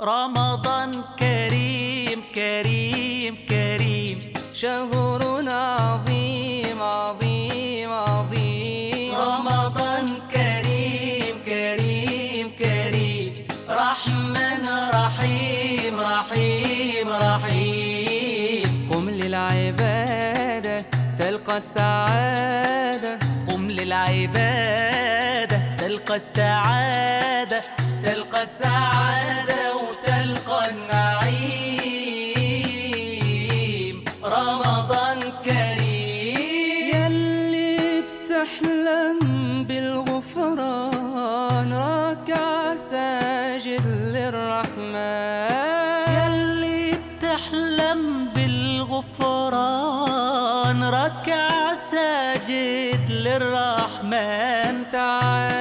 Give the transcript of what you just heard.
رمضان كريم كريم كريم، شهر عظيم عظيم عظيم. رمضان كريم كريم كريم، رحمن رحيم رحيم رحيم. قم للعبادة تلقى السعادة، قم للعبادة تلقى السعادة، تلقى السعادة وتلقى النعيم. رمضان كريم، يلي بتحلم بالغفران راكع ساجد للرحمن. يلي بتحلم بالغفران ركع ساجد للرحمن. تعال